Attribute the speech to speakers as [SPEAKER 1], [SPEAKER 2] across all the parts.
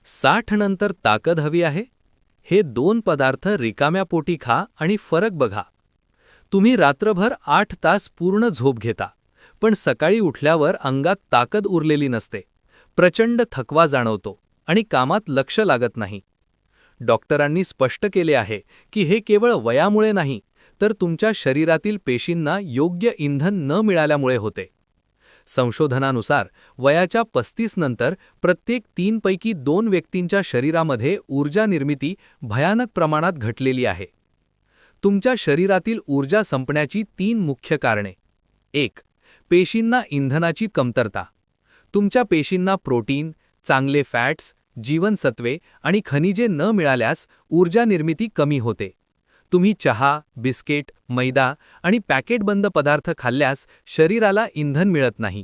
[SPEAKER 1] 60 नंतर ताकद हवी आहे? हे 2 पदार्थ रिकाम्या पोटी खा आणि फरक बघा. तुम्ही रात्रभर 8 तास पूर्ण झोप घेता, पण सकाळी उठल्यावर अंगात ताकद उरलेली नसते. प्रचंड थकवा जाणवतो आणि कामात लक्ष लागत नाही. डॉक्टरांनी स्पष्ट केले आहे की हे केवळ वयामुळे नाही, तर तुमच्या शरीरातील पेशींना योग्य इंधन न मिळाल्यामुळे होते. संशोधनानुसार वयाच्या 35 नंतर प्रत्येक 3 पैकी 2 व्यक्तींच्या शरीरामध्ये ऊर्जा निर्मिती भयानक प्रमाणात घटलेली आहे. तुमच्या शरीरातील ऊर्जा संपण्याची 3 मुख्य कारणे. 1. पेशींना इंधनाची कमतरता. तुमच्या पेशींना प्रोटीन, चांगले फॅट्स, जीवनसत्वे आणि खनिजे न मिळाल्यास ऊर्जा निर्मिती कमी होते. तुम्ही चहा, बिस्किट, मैदा आणि पॅकेटबंद पदार्थ खाल्ल्यास शरीराला इंधन मिळत नाही.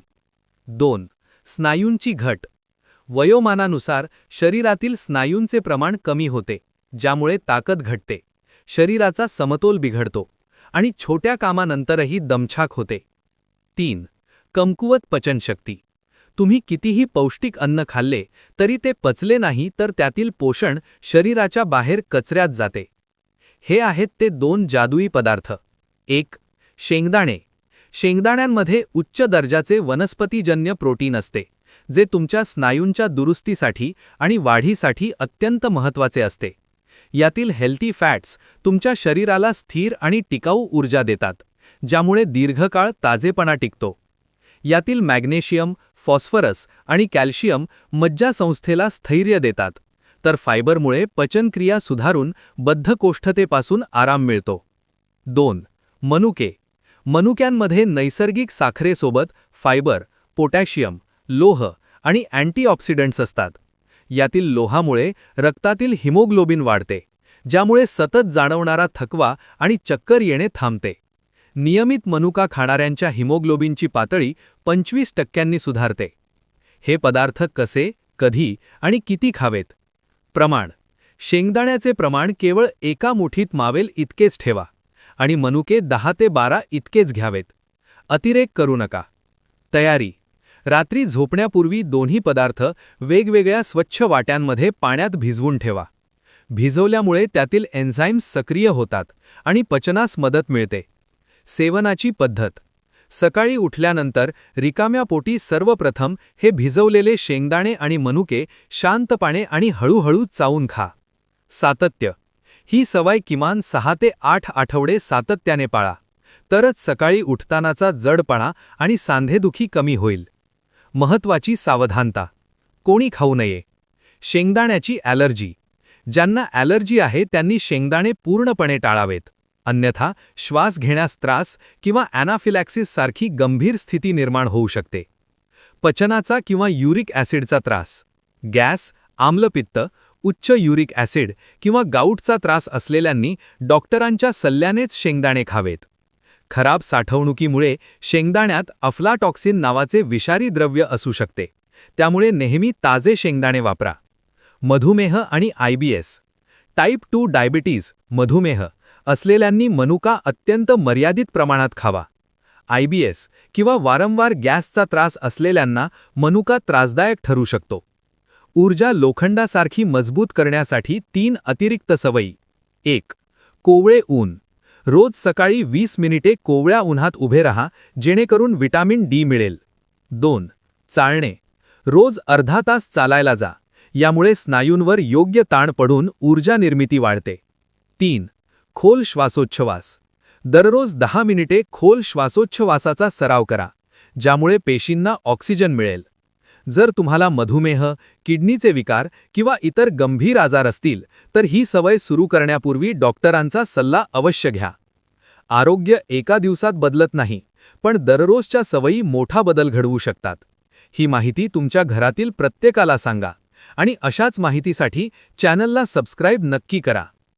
[SPEAKER 1] 2. स्नायूंची घट. वयोमानानुसार शरीरातील स्नायूंचे प्रमाण कमी होते, ज्यामुळे ताकद घटते, शरीराचा समतोल बिघडतो आणि छोट्या कामानंतरही दमछाक होते. 3. कमकुवत पचनशक्ती. तुम्ही कितीही पौष्टिक अन्न खाल्ले तरी ते पचले नाही, तर त्यातील पोषण शरीराच्या बाहेर कचऱ्यात जाते. हे आहेत ते 2 जादुई पदार्थ. 1. शेंगदाणे. शेंगदाण्यांमध्ये उच्च दर्जाचे वनस्पतीजन्य प्रोटीन असते, जे तुमच्या स्नायूंच्या दुरुस्तीसाठी आणि वाढीसाठी अत्यंत महत्त्वाचे असते. यातील हेल्थी फॅट्स तुमच्या शरीराला स्थिर आणि टिकाऊ ऊर्जा देतात, ज्यामुळे दीर्घकाळ ताजेपणा टिकतो. यातील मॅग्नेशियम, फॉस्फरस आणि कॅल्शियम मज्जासंस्थेला स्थैर्य देतात, तर फायबरमुळे पचनक्रिया सुधारून बद्धकोष्ठतेपासून आराम मिळतो. 2. मनुके. मनुक्यांमध्ये नैसर्गिक साखरेसोबत फायबर, पोटॅशियम, लोह आणि अँटीऑक्सिडंट्स असतात. यातील लोहामुळे रक्तातील हिमोग्लोबिन वाढते, ज्यामुळे सतत जाणवणारा थकवा आणि चक्कर येणे थांबते. नियमित मनुका खाणाऱ्यांच्या हिमोग्लोबिनची पातळी 25% सुधारते. हे पदार्थ कसे, कधी आणि किती खावेत? प्रमाण. शेंगदाण्याचे प्रमाण केवळ एका मुठीत मावेल इतकेच ठेवा आणि मनुके 10 ते 12 इतकेच घ्यावेत. अतिरेक करू नका. तयारी. रात्री झोपण्यापूर्वी दोन्ही पदार्थ वेगवेगळ्या स्वच्छ वाट्यांमध्ये पाण्यात भिजवून ठेवा. भिजवल्यामुळे त्यातील एन्झाईम्स सक्रिय होतात आणि पचनास मदत मिळते. सेवनाची पद्धत. सकाळी उठल्यानंतर रिकाम्या पोटी सर्वप्रथम हे भिजवलेले शेंगदाणे आणि मनुके शांतपणे आणि हळूहळू चावून खा. सातत्य. ही सवय किमान 6 ते 8 आठवडे सातत्याने पाळा, तरच सकाळी उठतानाचा जडपणा आणि सांधेदुखी कमी होईल. महत्त्वाची सावधानता. कोणी खाऊ नये. शेंगदाण्याची ॲलर्जी. ज्यांना ॲलर्जी आहे त्यांनी शेंगदाणे पूर्णपणे टाळावेत, अन्यथा श्वास घेण्यास त्रास किंवा ॲनाफिलॅक्सिस सारखी गंभीर स्थिती निर्माण होऊ शकते. पचनाचा किंवा युरिक ॲसिडचा त्रास. गॅस, आम्लपित्त, उच्च युरिक ॲसिड किंवा गाऊटचा त्रास असलेल्यांनी डॉक्टरांच्या सल्ल्यानेच शेंगदाणे खावेत. खराब साठवणुकीमुळे शेंगदाण्यात अफ्लाटॉक्सिन नावाचे विषारी द्रव्य असू शकते, त्यामुळे नेहमी ताजे शेंगदाणे वापरा. मधुमेह आणि IBS. टाईप 2 डायबिटीज, मधुमेह असलेल्यांनी मनुका अत्यंत मर्यादित प्रमाणात खावा. IBS किंवा वारंवार गॅसचा त्रास असलेल्यांना मनुका त्रासदायक ठरू शकतो. ऊर्जा लोखंडासारखी मजबूत करण्यासाठी 3 अतिरिक्त सवयी. 1. कोवळे ऊन. रोज सकाळी 20 मिनिटे कोवळ्या उन्हात उभे राहा, जेणेकरून विटामिन D मिळेल. 2. चालणे. रोज अर्धा तास चालायला जा, यामुळे स्नायूंवर योग्य ताण पडून ऊर्जा निर्मिती वाढते. 3. खोल श्वासोच्छवास. दररोज 10 मिनिटे खोल श्वासोच्छवासाचा सराव करा, ज्यामुळे पेशींना ऑक्सिजन मिळेल. जर तुम्हाला मधुमेह, किडनीचे विकार किंवा इतर गंभीर आजार असतील, तर ही सवय सुरू करण्यापूर्वी डॉक्टरांचा सल्ला अवश्य घ्या. आरोग्य एका दिवसात बदलत नाही, पण दररोजच्या सवयी मोठा बदल घडवू शकतात. ही माहिती तुमच्या घरातील प्रत्येकाला सांगा आणि अशाच माहितीसाठी चॅनलला सबस्क्राईब नक्की करा.